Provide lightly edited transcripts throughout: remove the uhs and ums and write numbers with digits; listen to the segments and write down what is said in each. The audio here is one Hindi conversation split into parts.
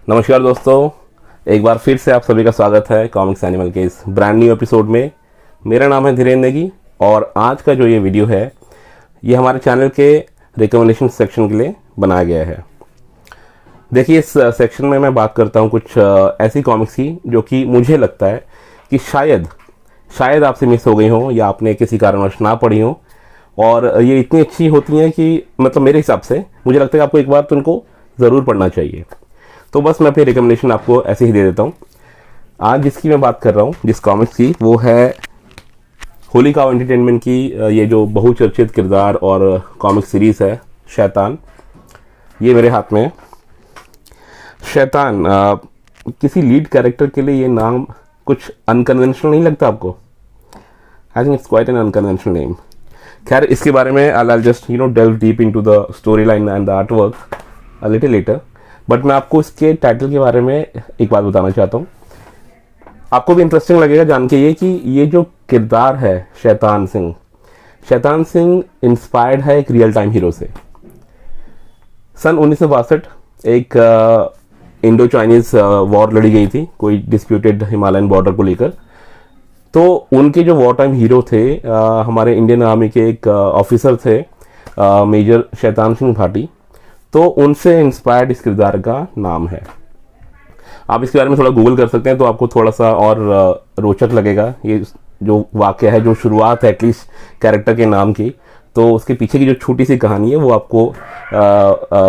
नमस्कार दोस्तों, एक बार फिर से आप सभी का स्वागत है कॉमिक्स एनिमल के इस ब्रांड न्यू एपिसोड में। मेरा नाम है धीरेन्द्र नेगी और आज का जो ये वीडियो है ये हमारे चैनल के रिकमेंडेशन सेक्शन के लिए बनाया गया है। देखिए, इस सेक्शन में मैं बात करता हूँ कुछ ऐसी कॉमिक्स की जो कि मुझे लगता है कि शायद आपसे मिस हो गई हो या आपने किसी कारणवश ना पढ़ी हो, और ये इतनी अच्छी होती हैं कि मतलब मेरे हिसाब से मुझे लगता है कि आपको एक बार तो इनको ज़रूर पढ़ना चाहिए। तो बस मैं अपनी रिकमेंडेशन आपको ऐसे ही दे देता हूँ। आज जिसकी मैं बात कर रहा हूँ, जिस कॉमिक्स की, वो है होली काउ एंटरटेनमेंट की ये जो बहुचर्चित किरदार और कॉमिक सीरीज़ है शैतान। ये मेरे हाथ में है। शैतान, किसी लीड कैरेक्टर के लिए ये नाम कुछ अनकन्वेंशनल नहीं लगता आपको? आई think it's quite an unconventional name. खैर, इसके बारे में I'll just delve deep into the storyline and the artwork a little later. But मैं आपको इसके टाइटल के बारे में एक बात बताना चाहता हूँ। आपको भी इंटरेस्टिंग लगेगा जान के ये कि ये जो किरदार है शैतान सिंह इंस्पायर्ड है एक रियल टाइम हीरो से। सन 1962 एक इंडो चाइनीज वॉर लड़ी गई थी, कोई डिस्प्यूटेड हिमालयन बॉर्डर को लेकर। तो उनके जो वॉर टाइम हीरो थे हमारे इंडियन आर्मी के एक ऑफिसर थे, मेजर शैतान सिंह भाटी। तो उनसे इंस्पायर्ड इस किरदार का नाम है। आप इसके बारे में थोड़ा गूगल कर सकते हैं तो आपको थोड़ा सा और रोचक लगेगा। ये जो वाक्य है, जो शुरुआत है एटलीस्ट कैरेक्टर के नाम की, तो उसके पीछे की जो छोटी सी कहानी है वो आपको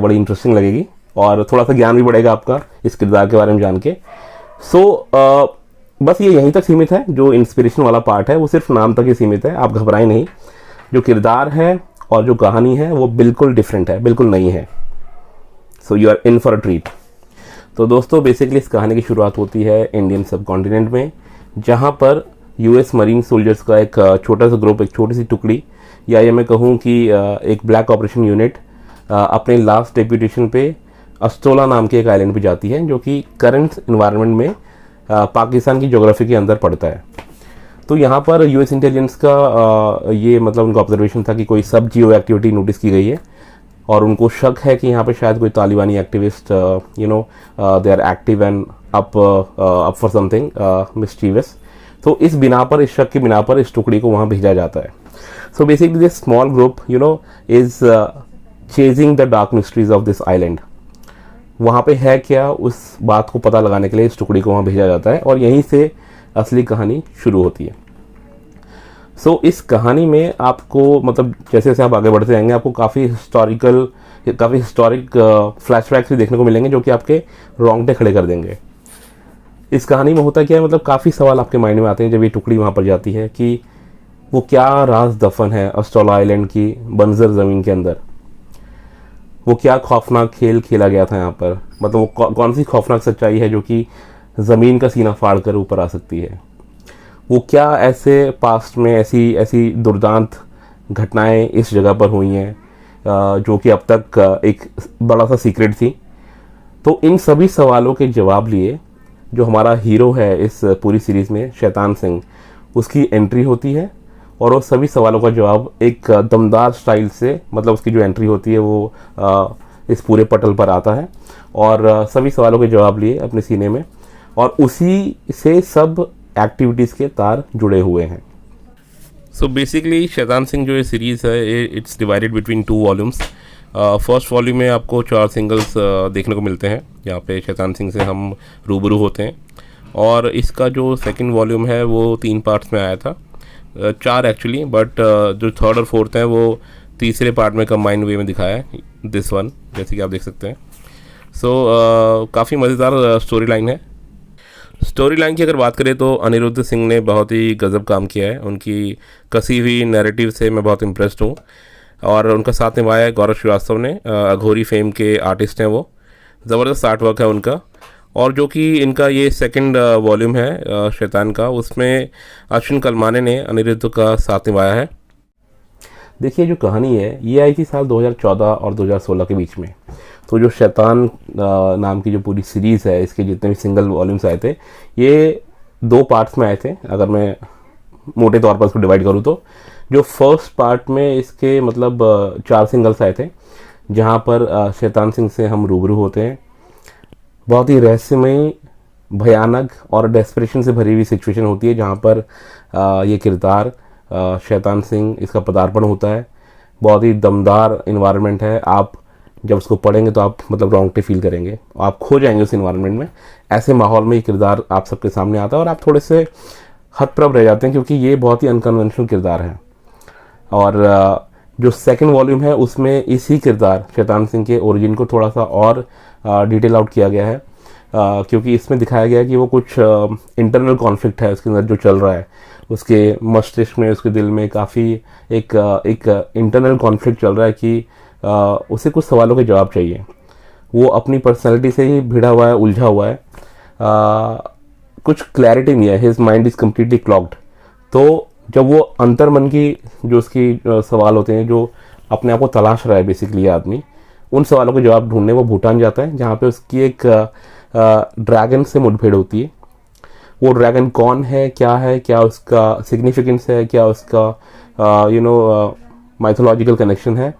बड़ी इंटरेस्टिंग लगेगी और थोड़ा सा ज्ञान भी बढ़ेगा आपका इस किरदार के बारे में जान के। बस ये यहीं तक सीमित है। जो इंस्पिरेशन वाला पार्ट है वो सिर्फ नाम तक ही सीमित है, आप घबराएं नहीं। जो किरदार है और जो कहानी है वो बिल्कुल डिफरेंट है, बिल्कुल नई है। So you are in for a treat. तो दोस्तों, बेसिकली इस कहानी की शुरुआत होती है इंडियन सब कॉन्टिनेंट में, जहाँ पर यूएस मरीन सोल्जर्स का एक छोटा सा ग्रुप, एक छोटी सी टुकड़ी, या ये मैं कहूँ कि एक ब्लैक ऑपरेशन यूनिट अपने लास्ट डेप्यूटेशन पे अस्टोला नाम के एक आइलैंड पे जाती है, जो कि करंट इन्वायरमेंट में पाकिस्तान की ज्योग्राफी के अंदर पड़ता है। तो यहाँ पर यूएस इंटेलिजेंस का ये मतलब उनका ऑब्जर्वेशन था कि कोई सब जियो एक्टिविटी नोटिस की गई है और उनको शक है कि यहाँ पे शायद कोई तालिबानी activist they are active and up for something mischievous. तो इस बिना पर, इस शक के बिना पर इस टुकड़ी को वहाँ भेजा जाता है। So basically this small group is chasing the dark mysteries of this island. वहाँ पे है क्या, उस बात को पता लगाने के लिए इस टुकड़ी को वहाँ भेजा जाता है और यहीं से असली कहानी शुरू होती है। सो इस कहानी में आपको मतलब जैसे जैसे आप आगे बढ़ते जाएंगे आपको काफ़ी हिस्टोरिक फ्लैशबैक्स भी देखने को मिलेंगे जो कि आपके रोंगटे खड़े कर देंगे। इस कहानी में होता क्या है, मतलब काफ़ी सवाल आपके माइंड में आते हैं जब ये टुकड़ी वहाँ पर जाती है कि वो क्या राज दफन है अस्टोला आइलैंड की बंजर ज़मीन के अंदर। वो क्या खौफनाक खेल खेला गया था यहाँ पर, मतलब वो कौन सी खौफनाक सच्चाई है जो कि ज़मीन का सीना फाड़ कर ऊपर आ सकती है। वो क्या ऐसे पास्ट में ऐसी दुर्दांत घटनाएं इस जगह पर हुई हैं जो कि अब तक एक बड़ा सा सीक्रेट थी। तो इन सभी सवालों के जवाब लिए जो हमारा हीरो है इस पूरी सीरीज़ में शैतान सिंह, उसकी एंट्री होती है और वो सभी सवालों का जवाब एक दमदार स्टाइल से, मतलब उसकी जो एंट्री होती है वो इस पूरे पटल पर आता है और सभी सवालों के जवाब लिए अपने सीने में, और उसी से सब एक्टिविटीज़ के तार जुड़े हुए हैं। सो बेसिकली शैतान सिंह जो ये सीरीज़ है it's divided between 2 volumes. First volume में आपको 4 सिंगल्स देखने को मिलते हैं, यहाँ पे शैतान सिंह से हम रूबरू होते हैं। और इसका जो सेकंड वॉल्यूम है वो 3 पार्ट्स में आया था, 4 एक्चुअली, बट जो थर्ड और फोर्थ है वो तीसरे पार्ट में कंबाइंड वे में दिखाया है, दिस वन, जैसे कि आप देख सकते हैं। सो काफ़ी मज़ेदार स्टोरी लाइन है। स्टोरी लाइन की अगर बात करें तो अनिरुद्ध सिंह ने बहुत ही गजब काम किया है। उनकी कसी हुई नैरेटिव से मैं बहुत इम्प्रेस्ड हूँ और उनका साथ निभाया है गौरव श्रीवास्तव ने, अघोरी फेम के आर्टिस्ट हैं वो। ज़बरदस्त आर्ट वर्क है उनका। और जो कि इनका ये सेकंड वॉल्यूम है शैतान का, उसमें अश्विन कलमाने ने अनिरुद्ध का साथ निभाया है। देखिए, जो कहानी है ये आई थी साल 2014 और 2016 के बीच में। तो जो शैतान नाम की जो पूरी सीरीज़ है, इसके जितने भी सिंगल वॉल्यूम्स आए थे ये 2 पार्ट्स में आए थे। अगर मैं मोटे तौर पर इसको डिवाइड करूँ तो जो फर्स्ट पार्ट में इसके मतलब 4 सिंगल्स आए थे, जहाँ पर शैतान सिंह से हम रूबरू होते हैं। बहुत ही रहस्यमय, भयानक और डेस्परेशन से भरी हुई सिचुएशन होती है जहाँ पर ये किरदार शैतान सिंह इसका पदार्पण होता है। बहुत ही दमदार इन्वायरमेंट है। आप जब उसको पढ़ेंगे तो आप मतलब रोंगटे फील करेंगे, आप खो जाएंगे उस इन्वायरमेंट में। ऐसे माहौल में ये किरदार आप सबके सामने आता है और आप थोड़े से हतप्रभ रह जाते हैं क्योंकि ये बहुत ही अनकन्वेंशनल किरदार है। और जो सेकंड वॉल्यूम है उसमें इसी किरदार शैतान सिंह के ओरिजिन को थोड़ा सा और डिटेल आउट किया गया है, क्योंकि इसमें दिखाया गया है कि वो कुछ इंटरनल कॉन्फ्लिक्ट है उसके अंदर जो चल रहा है, उसके मस्तिष्क में, उसके दिल में काफ़ी एक इंटरनल कॉन्फ्लिक्ट चल रहा है कि उसे कुछ सवालों के जवाब चाहिए। वो अपनी पर्सनैलिटी से ही भिड़ा हुआ है, उलझा हुआ है, कुछ क्लैरिटी नहीं है, his mind is completely clogged. तो जब वो अंतर्मन की जो उसकी सवाल होते हैं, जो अपने आप को तलाश रहा है बेसिकली आदमी, उन सवालों के जवाब ढूंढने वो भूटान जाता है जहाँ पे उसकी एक ड्रैगन से मुठभेड़ होती है। वो ड्रैगन कौन है, क्या उसका सिग्निफिकेंस है, क्या उसका माइथोलॉजिकल कनेक्शन है,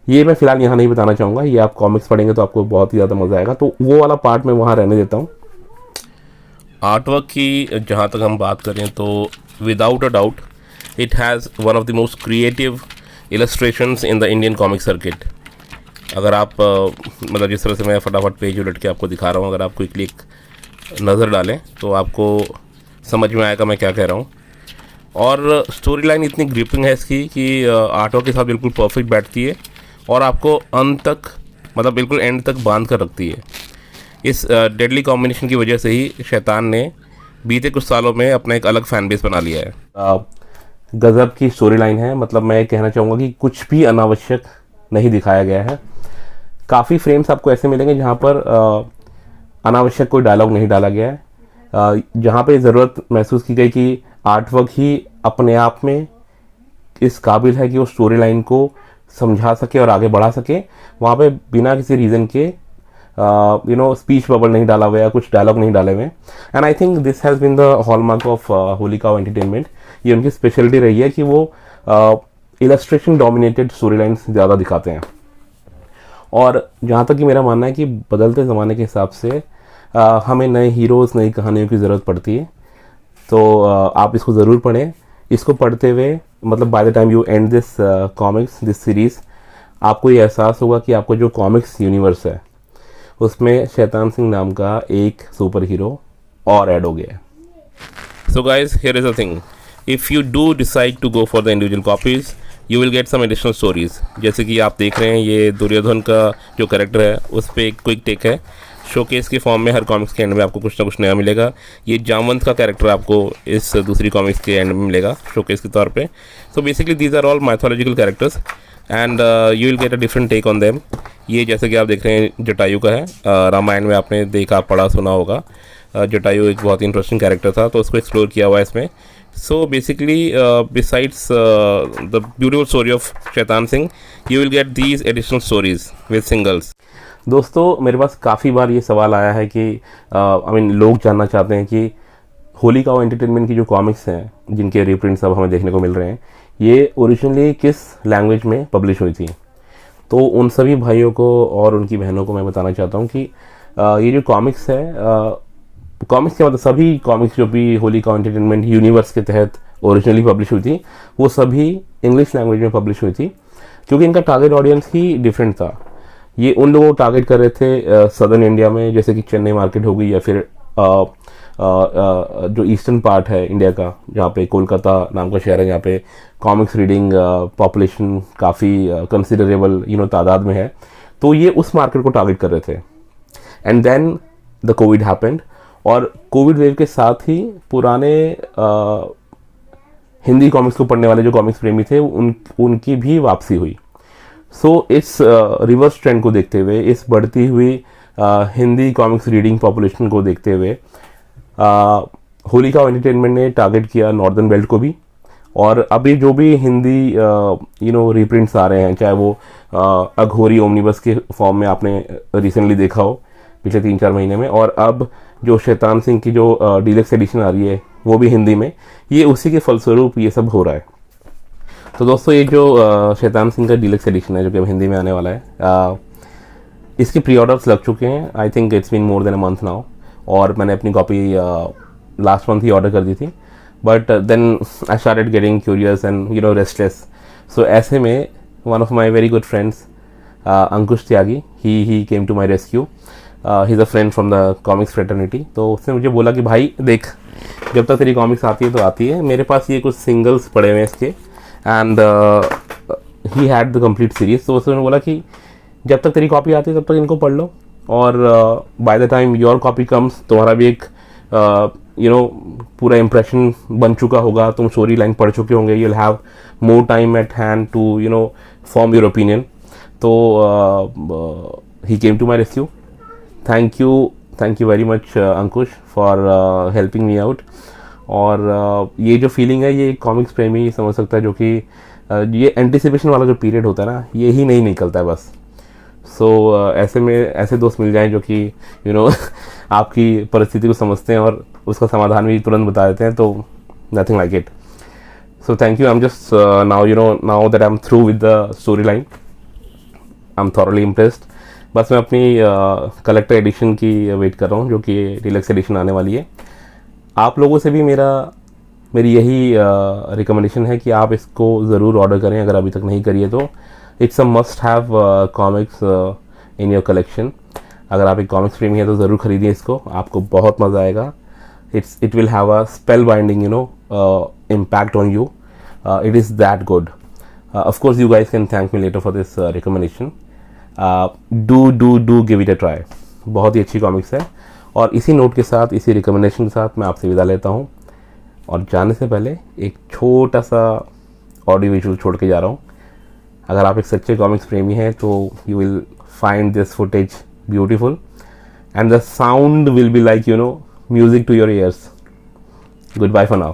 ये मैं फिलहाल यहाँ नहीं बताना चाहूँगा। ये आप कॉमिक्स पढ़ेंगे तो आपको बहुत ही ज़्यादा मज़ा आएगा। तो वो वाला पार्ट मैं वहाँ रहने देता हूँ। आर्टवर्क की जहाँ तक हम बात करें तो without a doubt it has one of the most creative illustrations in the Indian comic circuit. अगर आप मतलब जिस तरह से मैं फटाफट पेज उलट के आपको दिखा रहा हूँ, अगर आप क्विकली एक नज़र डालें तो आपको समझ में आएगा मैं क्या कह रहा हूँ। और स्टोरी लाइन इतनी ग्रिपिंग है इसकी कि आर्टवर्क के साथ बिल्कुल परफेक्ट बैठती है और आपको अंत तक मतलब बिल्कुल एंड तक बांध कर रखती है। इस डेडली कॉम्बिनेशन की वजह से ही शैतान ने बीते कुछ सालों में अपना एक अलग फैन बेस बना लिया है। गजब की स्टोरी लाइन है। मतलब मैं कहना चाहूँगा कि कुछ भी अनावश्यक नहीं दिखाया गया है। काफ़ी फ्रेम्स आपको ऐसे मिलेंगे जहाँ पर अनावश्यक कोई डायलॉग नहीं डाला गया है, जहाँ पे ज़रूरत महसूस की गई कि आर्टवर्क ही अपने आप में इस काबिल है कि वो स्टोरी लाइन को समझा सके और आगे बढ़ा सके। वहाँ पे बिना किसी रीज़न के स्पीच बबल नहीं डाला हुआ है, कुछ डायलॉग नहीं डाले हुए। And I think this has been the hallmark of Holy Cow Entertainment. ये उनकी स्पेशलिटी रही है कि वो इलस्ट्रेशन डोमिनेटेड स्टोरी लाइन्स ज़्यादा दिखाते हैं। और जहाँ तक कि मेरा मानना है कि बदलते ज़माने के हिसाब से हमें नए हीरोज़, नई कहानियों की ज़रूरत पड़ती है। तो आप इसको ज़रूर पढ़ें। इसको पढ़ते हुए मतलब by the time you and this comics, this series, आपको ये एहसास होगा कि आपको जो कॉमिक्स यूनिवर्स है उसमें शैतान सिंह नाम का एक सुपर हीरो और ऐड हो गया है। So guys, here is the thing. If you do decide to go for the individual copies, you will get some additional stories. जैसे कि आप देख रहे हैं ये दुर्योधन का जो कैरेक्टर है उस पर एक क्विक टेक है। शोकेस के फॉर्म में हर कॉमिक्स के एंड में आपको कुछ ना कुछ नया मिलेगा। ये जामवंत का कैरेक्टर आपको इस दूसरी कॉमिक्स के एंड में मिलेगा शोकेस के तौर पे। So basically these are all mythological characters and you will get a different take on them. ये जैसे कि आप देख रहे हैं जटायु का है, रामायण में आपने देखा, पढ़ा, सुना होगा। जटायु एक बहुत ही इंटरेस्टिंग कैरेक्टर था तो उसको एक्सप्लोर किया हुआ है इसमें। So basically besides the beautiful story of Shaitan Singh, you will get these additional stories with singles. दोस्तों, मेरे पास काफ़ी बार ये सवाल आया है कि लोग जानना चाहते हैं कि होली काउ एंटरटेनमेंट की जो कॉमिक्स हैं जिनके रीप्रिंट्स अब हमें देखने को मिल रहे हैं, ये ओरिजिनली किस लैंग्वेज में पब्लिश हुई थी। तो उन सभी भाइयों को और उनकी बहनों को मैं बताना चाहता हूँ कि ये जो कॉमिक्स है, कॉमिक्स के मतलब सभी कॉमिक्स जो भी होली काउ एंटरटेनमेंट यूनिवर्स के तहत ओरिजिनली पब्लिश हुई थी, वो सभी इंग्लिश लैंग्वेज में पब्लिश हुई थी क्योंकि इनका टारगेट ऑडियंस ही डिफरेंट था। ये उन लोगों को टारगेट कर रहे थे सदर्न इंडिया में, जैसे कि चेन्नई मार्केट हो गई, या फिर जो ईस्टर्न पार्ट है इंडिया का, जहाँ पे कोलकाता नाम का शहर है, जहाँ पे कॉमिक्स रीडिंग पॉपुलेशन काफ़ी कंसिडरेबल तादाद में है। तो ये उस मार्केट को टारगेट कर रहे थे। And then the Covid happened, और कोविड वेव के साथ ही पुराने हिंदी कॉमिक्स को पढ़ने वाले जो कॉमिक्स प्रेमी थे उनकी भी वापसी हुई। सो इस रिवर्स ट्रेंड को देखते हुए, इस बढ़ती हुई हिंदी कॉमिक्स रीडिंग पॉपुलेशन को देखते हुए होली काउ एंटरटेनमेंट ने टारगेट किया नॉर्दर्न बेल्ट को भी। और अभी जो भी हिंदी रीप्रिंट्स आ रहे हैं, चाहे वो अघोरी ओमनिबस के फॉर्म में आपने रिसेंटली देखा हो पिछले 3-4 महीने में, और अब जो शैतान सिंह की जो डीलक्स एडिशन आ रही है वो भी हिंदी में, ये उसी के फलस्वरूप ये सब हो रहा है। तो दोस्तों, ये जो शैतान सिंह का डीलक्स एडिशन है जो कि अब हिंदी में आने वाला है, इसके प्री ऑर्डर्स लग चुके हैं, I think it's been more than a month now, और मैंने अपनी कॉपी लास्ट मंथ ही ऑर्डर कर दी थी, but then I started getting curious and you know restless. So ऐसे में one of my very good friends Ankush Tyagi, he came to my rescue. He is a friend from the comics fraternity. तो उसने मुझे बोला कि भाई देख, जब तक तेरी कॉमिक्स आती है तो आती है, मेरे पास ये कुछ सिंगल्स पड़े हुए हैं इसके, and he had the complete series. तो उसने बोला कि जब तक तेरी कॉपी आती है तब तक इनको पढ़ लो, और by the time your copy comes तुम्हारा भी एक यू नो पूरा इम्प्रेशन बन चुका होगा, तुम स्टोरी लाइन पढ़ चुके होंगे, you will have more time at hand to you know form your opinion. तो he came to my rescue. Thank you very much Ankush for helping me out. और ये जो फीलिंग है ये कॉमिक्स प्रेमी समझ सकता है, जो कि ये एंटिसिपेशन वाला जो पीरियड होता है ना, ये ही नहीं निकलता है बस. सो ऐसे में ऐसे दोस्त मिल जाएं जो कि यू नो आपकी परिस्थिति को समझते हैं और उसका समाधान भी तुरंत बता देते हैं, तो nothing like it. So thank you. I am just now that I am through with the story line, I am thoroughly impressed. बस मैं अपनी कलेक्टर एडिशन की वेट कर रहा हूँ, जो कि डिलक्स एडिशन आने वाली है. आप लोगों से भी मेरी यही रिकमेंडेशन है कि आप इसको ज़रूर ऑर्डर करें अगर अभी तक नहीं करिए तो. It's a must have comics in your collection. अगर आप एक कॉमिक्स प्रेमी है तो ज़रूर खरीदिए इसको, आपको बहुत मज़ा आएगा. It will have a spell binding you know impact on you. It is that good. Of course you guys can thank me later for this recommendation. Do give it a try. बहुत ही अच्छी कॉमिक्स है. और इसी नोट के साथ, इसी रिकमेंडेशन के साथ मैं आपसे विदा लेता हूँ, और जाने से पहले एक छोटा सा ऑडियो विजुअल छोड़ के जा रहा हूँ. अगर आप एक सच्चे कॉमिक्स प्रेमी हैं तो you will find this footage beautiful, and the sound will be like you know music to your ears. Goodbye for now.